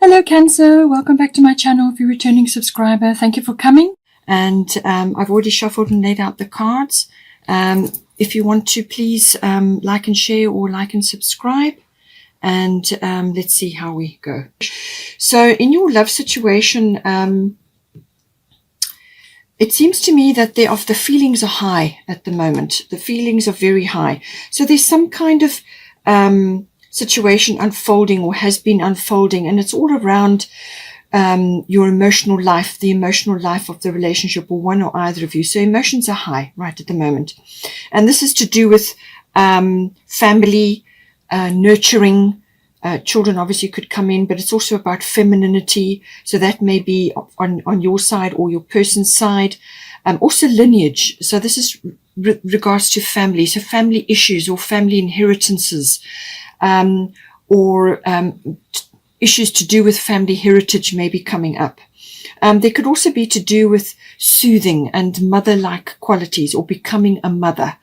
Hello Cancer, welcome back to my channel. If you're a returning subscriber, thank you for coming. And I've already shuffled and laid out the cards. If you want to, please like and share or like and subscribe. And let's see how we go. So in your love situation, it seems to me that the feelings are high at the moment. The feelings are very high. So there's some kind of situation unfolding or has been unfolding, and it's all around your emotional life, the emotional life of the relationship, or one or either of you. So emotions are high right at the moment. And this is to do with family, nurturing. Children obviously could come in, but it's also about femininity. So that may be on your side or your person's side. Also lineage. So this is regards to family. So family issues or family inheritances. Or issues to do with family heritage may be coming up. They could also be to do with soothing and mother-like qualities, or becoming a mother,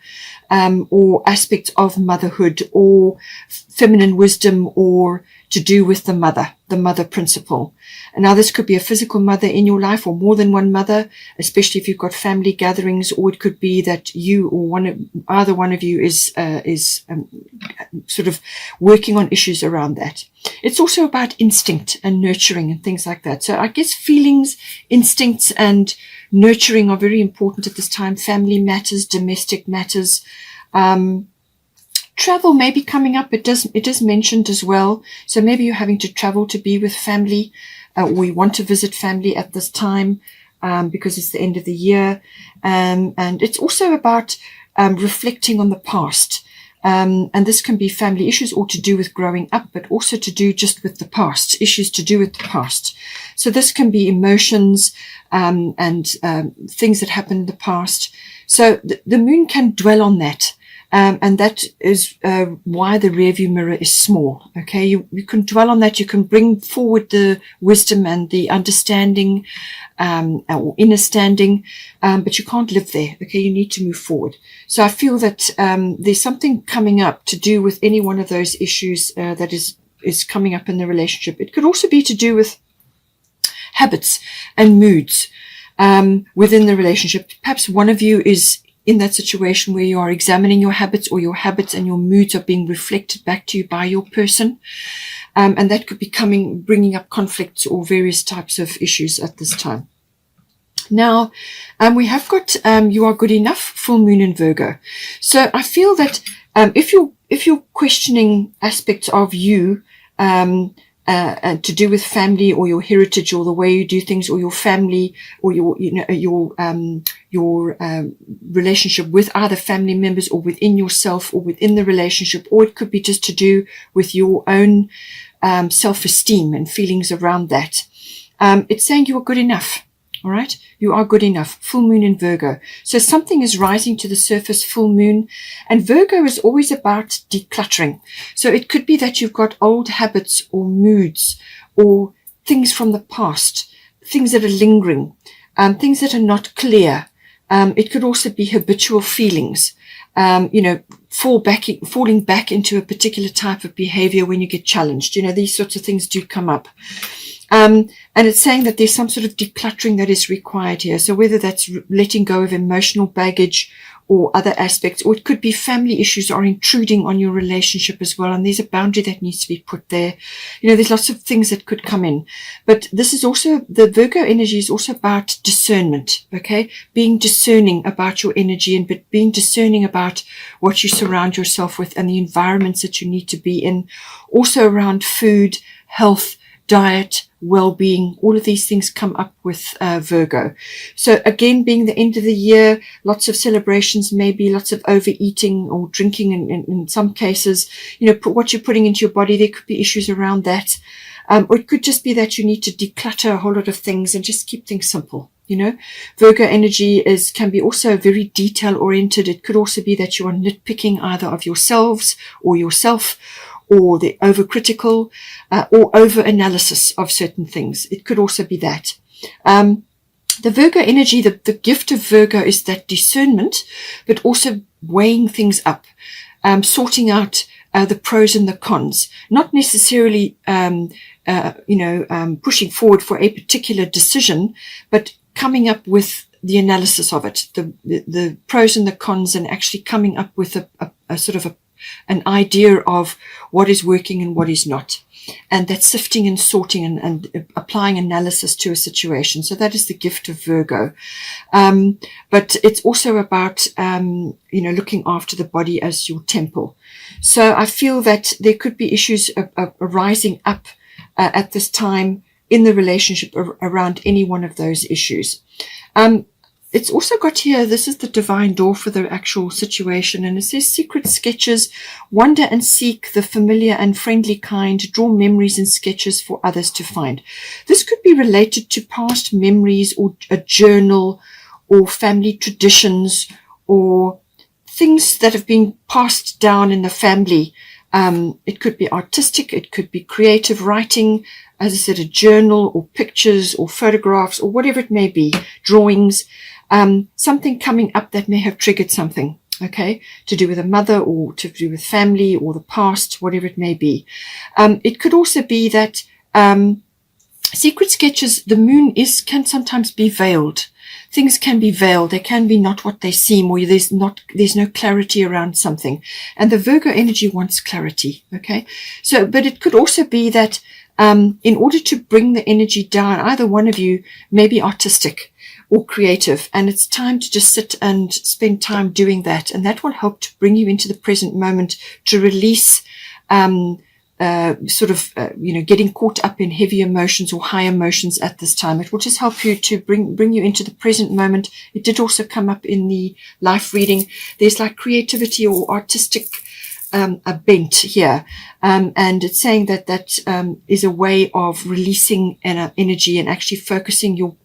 or aspects of motherhood, or feminine wisdom, or to do with the mother principle. And now this could be a physical mother in your life, or more than one mother, especially if you've got family gatherings, or it could be that you or either one of you is sort of working on issues around that. It's also about instinct and nurturing and things like that. So I guess feelings, instincts, and nurturing are very important at this time. Family matters, domestic matters. Travel may be coming up. It is mentioned as well. So maybe you're having to travel to be with family, or you want to visit family at this time, because it's the end of the year. And it's also about reflecting on the past. And this can be family issues, or to do with growing up, but also to do just with the past, issues to do with the past. So this can be emotions, and things that happened in the past. So the moon can dwell on that. And that is why the rearview mirror is small. Okay, you can dwell on that. You can bring forward the wisdom and the understanding, or inner standing, but you can't live there. Okay, you need to move forward. So I feel that there's something coming up to do with any one of those issues that is coming up in the relationship. It could also be to do with habits and moods within the relationship. Perhaps one of you is in that situation where you are examining your habits, or your habits and your moods are being reflected back to you by your person. And that could be bringing up conflicts or various types of issues at this time. Now, we have got, you are good enough, full moon in Virgo. So I feel that, if you're questioning aspects of you, to do with family or your heritage or the way you do things, or your family, or your relationship with other family members, or within yourself, or within the relationship, or it could be just to do with your own self-esteem and feelings around that. It's saying you are good enough. All right, you are good enough. Full moon in Virgo. So something is rising to the surface, full moon. And Virgo is always about decluttering. So it could be that you've got old habits or moods or things from the past, things that are lingering, things that are not clear. It could also be habitual feelings, falling back into a particular type of behavior when you get challenged. These sorts of things do come up. And it's saying that there's some sort of decluttering that is required here. So whether that's letting go of emotional baggage or other aspects, or it could be family issues are intruding on your relationship as well. And there's a boundary that needs to be put there. There's lots of things that could come in. But this is also, the Virgo energy is also about discernment, okay? Being discerning about your energy, and but being discerning about what you surround yourself with and the environments that you need to be in. Also around food, health, diet, well-being, all of these things come up with Virgo. So again, being the end of the year, lots of celebrations, maybe lots of overeating or drinking in some cases. What you're putting into your body, there could be issues around that. Or it could just be that you need to declutter a whole lot of things and just keep things simple. Virgo energy can be also very detail oriented. It could also be that you are nitpicking either of yourselves or yourself, or the overcritical, or over-analysis of certain things. It could also be that. The Virgo energy, the gift of Virgo is that discernment, but also weighing things up, sorting out the pros and the cons, not necessarily pushing forward for a particular decision, but coming up with the analysis of it, the pros and the cons, and actually coming up with a sort of an idea of what is working and what is not. And that's sifting and sorting and applying analysis to a situation. So that is the gift of Virgo. But it's also about, looking after the body as your temple. So I feel that there could be issues arising up at this time in the relationship around any one of those issues. It's also got here, this is the divine door for the actual situation, and it says secret sketches, wander and seek the familiar and friendly kind, draw memories and sketches for others to find. This could be related to past memories or a journal or family traditions or things that have been passed down in the family. It could be artistic, it could be creative writing, as I said, a journal or pictures or photographs or whatever it may be, drawings. Something coming up that may have triggered something, okay, to do with a mother or to do with family or the past, whatever it may be. It could also be that secret sketches, the moon can sometimes be veiled. Things can be veiled. They can be not what they seem, or there's no clarity around something. And the Virgo energy wants clarity, okay? So, but it could also be that in order to bring the energy down, either one of you may be artistic or creative, and it's time to just sit and spend time doing that, and that will help to bring you into the present moment, to release getting caught up in heavy emotions or high emotions at this time. It will just help you to bring you into the present moment. It did also come up in the life reading. There's like creativity or artistic a bent here, and it's saying that is a way of releasing energy and actually focusing your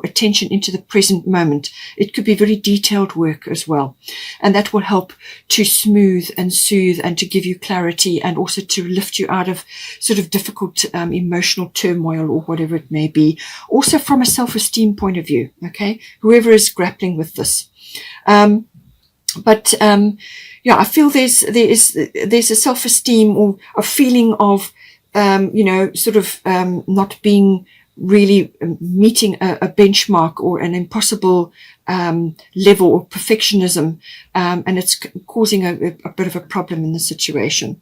attention into the present moment. It could be very detailed work as well, and that will help to smooth and soothe and to give you clarity, and also to lift you out of sort of difficult emotional turmoil or whatever it may be. Also from a self-esteem point of view, okay, whoever is grappling with this. I feel there's a self-esteem or a feeling of not being really meeting a benchmark or an impossible level of perfectionism, and it's causing a bit of a problem in the situation.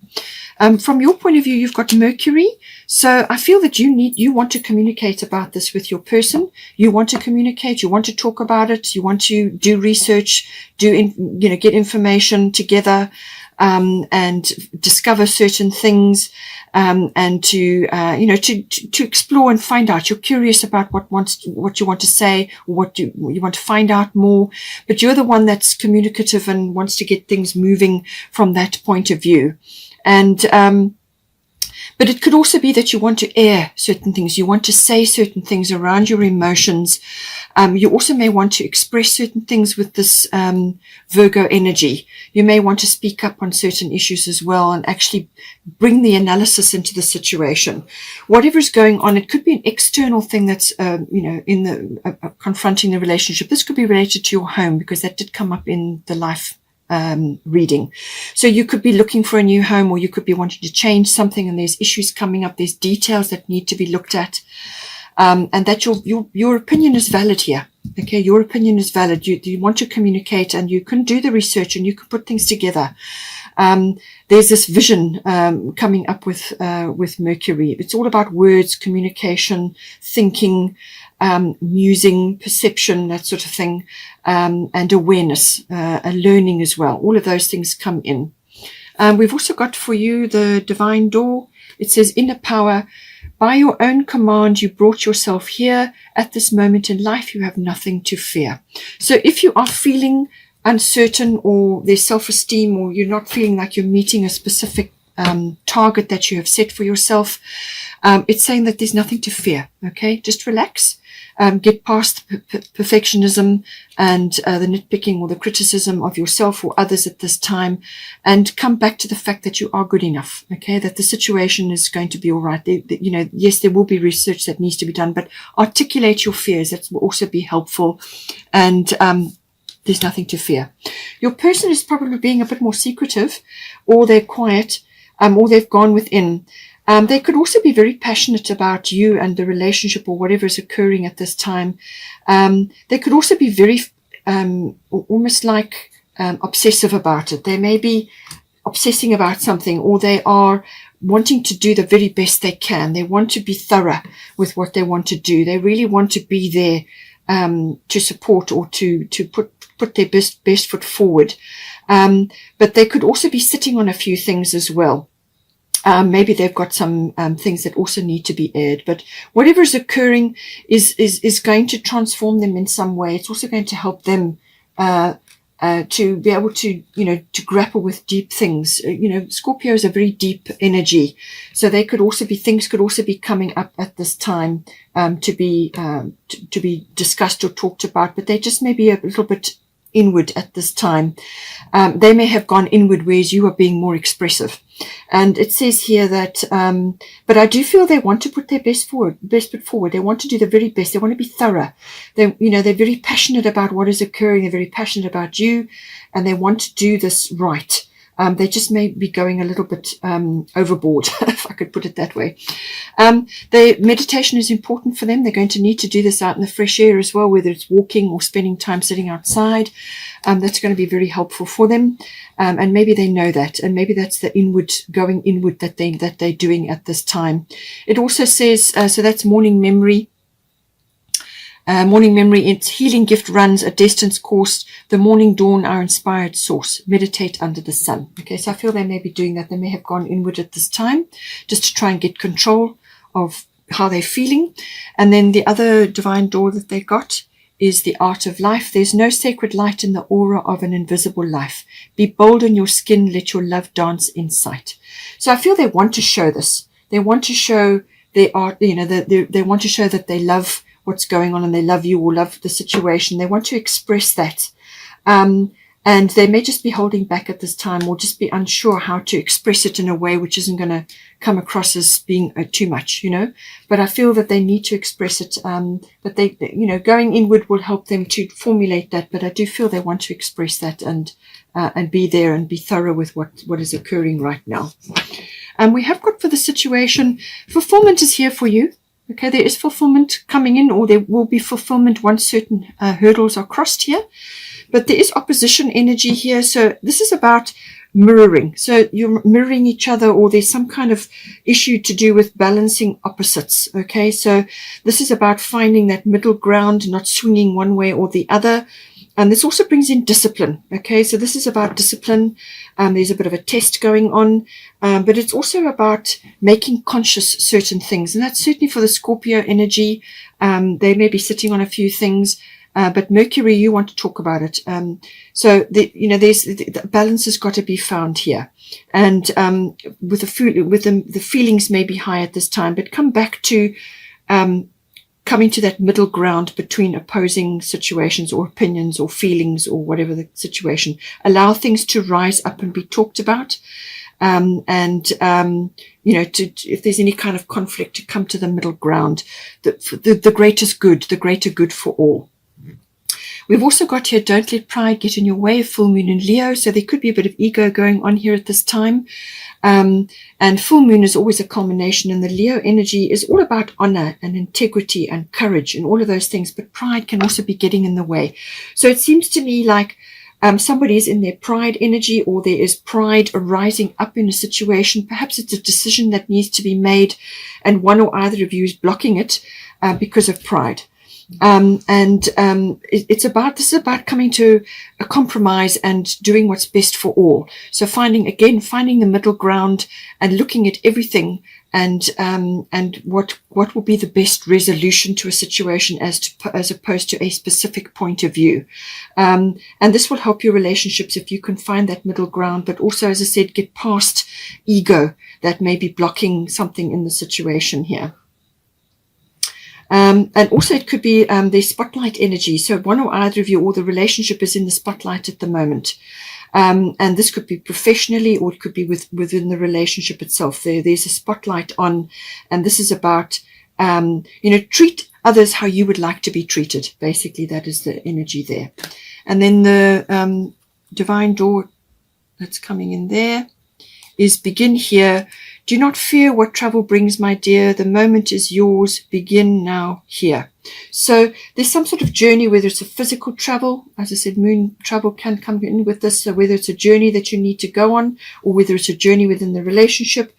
From your point of view, you've got Mercury, so I feel that you want to communicate about this with your person. You want to communicate, you want to talk about it, you want to do research, get information together, and discover certain things, and to explore and find out. You're curious about what you want to say, or what you want to find out more, but you're the one that's communicative and wants to get things moving from that point of view. And but it could also be that you want to air certain things. You want to say certain things around your emotions. You also may want to express certain things with this Virgo energy. You may want to speak up on certain issues as well and actually bring the analysis into the situation. Whatever is going on, it could be an external thing that's, confronting the relationship. This could be related to your home, because that did come up in the life reading. So you could be looking for a new home, or you could be wanting to change something, and there's issues coming up, there's details that need to be looked at, and that your opinion is valid here. Okay, your opinion is valid. You want to communicate, and you can do the research, and you can put things together. There's this vision coming up with Mercury. It's all about words, communication, thinking, musing, perception, that sort of thing, and awareness, learning as well. All of those things come in. We've also got for you the divine door. It says, inner power. By your own command, you brought yourself here. At this moment in life, you have nothing to fear. So if you are feeling uncertain, or there's self-esteem, or you're not feeling like you're meeting a specific target that you have set for yourself, it's saying that there's nothing to fear. Okay, just relax. Get past perfectionism and the nitpicking or the criticism of yourself or others at this time, and come back to the fact that you are good enough, okay, that the situation is going to be all right. Yes, there will be research that needs to be done, but articulate your fears. That will also be helpful, and there's nothing to fear. Your person is probably being a bit more secretive, or they're quiet, or they've gone within. They could also be very passionate about you and the relationship or whatever is occurring at this time. They could also be very, almost like obsessive about it. They may be obsessing about something, or they are wanting to do the very best they can. They want to be thorough with what they want to do. They really want to be there to support or to put their best foot forward. But they could also be sitting on a few things as well. Maybe they've got some things that also need to be aired, but whatever is occurring is going to transform them in some way. It's also going to help them to be able to, to grapple with deep things. Scorpio is a very deep energy, so things could also be coming up at this time to be discussed or talked about, but they just may be a little bit inward at this time. They may have gone inward, whereas you are being more expressive. And it says here that, but I do feel they want to put their best foot forward. They want to do the very best. They want to be thorough. They're very passionate about what is occurring. They're very passionate about you, and they want to do this right. They just may be going a little bit overboard, if I could put it that way. Meditation is important for them. They're going to need to do this out in the fresh air as well, whether it's walking or spending time sitting outside. That's going to be very helpful for them. And maybe they know that, and maybe that's the going inward that they're doing at this time. It also says, so that's morning memory. Morning memory, its healing gift runs a distance course. The morning dawn, our inspired source. Meditate under the sun. Okay, so I feel they may be doing that. They may have gone inward at this time just to try and get control of how they're feeling. And then the other divine door that they got is the art of life. There's no sacred light in the aura of an invisible life. Be bold in your skin. Let your love dance in sight. So I feel they want to show this. They want to show their art, they want to show that they love what's going on and they love you or love the situation. They want to express that. And they may just be holding back at this time, or just be unsure how to express it in a way which isn't going to come across as being too much, But I feel that they need to express it. But they, going inward will help them to formulate that. But I do feel they want to express that and be there and be thorough with what is occurring right now. And we have got for the situation, fulfillment is here for you. Okay, there is fulfillment coming in, or there will be fulfillment once certain hurdles are crossed here. But there is opposition energy here. So this is about mirroring. So you're mirroring each other, or there's some kind of issue to do with balancing opposites. Okay, so this is about finding that middle ground, not swinging one way or the other. And this also brings in discipline. Okay, so this is about discipline. There's a bit of a test going on, but it's also about making conscious certain things. And that's certainly for the Scorpio energy. They may be sitting on a few things, but Mercury, you want to talk about it. So the balance has got to be found here. And with the feelings may be high at this time, but come back to coming to that middle ground between opposing situations or opinions or feelings or whatever the situation. Allow things to rise up and be talked about. If there's any kind of conflict, to come to the middle ground, the greatest good, the greater good for all. We've also got here, don't let pride get in your way, full moon in Leo. So there could be a bit of ego going on here at this time. And full moon is always a culmination, and the Leo energy is all about honor and integrity and courage and all of those things. But pride can also be getting in the way. So it seems to me like somebody is in their pride energy, or there is pride arising up in a situation. Perhaps it's a decision that needs to be made, and one or either of you is blocking it because of pride. This is about coming to a compromise and doing what's best for all. So finding the middle ground and looking at everything and what will be the best resolution to a situation as opposed to a specific point of view. And this will help your relationships if you can find that middle ground, but also, as I said, get past ego that may be blocking something in the situation here. And also it could be the spotlight energy. So one or either of you, or the relationship is in the spotlight at the moment. And this could be professionally, or it could be within the relationship itself. There's a spotlight on, and this is about, treat others how you would like to be treated. Basically, that is the energy there. And then the divine door that's coming in there is begin here Do not fear what travel brings, my dear. The moment is yours. Begin now here. So there's some sort of journey, whether it's a physical travel, as I said, moon travel can come in with this. So whether it's a journey that you need to go on, or whether it's a journey within the relationship.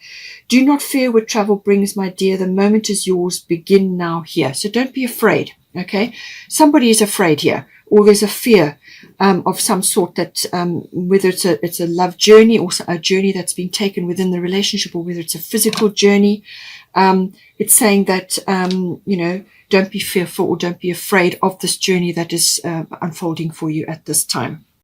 Do not fear what travel brings, my dear. The moment is yours. Begin now here. So don't be afraid. Okay. Somebody is afraid here, or there's a fear of some sort that, whether it's a love journey or a journey that's been taken within the relationship, or whether it's a physical journey. It's saying that, don't be fearful or don't be afraid of this journey that is unfolding for you at this time.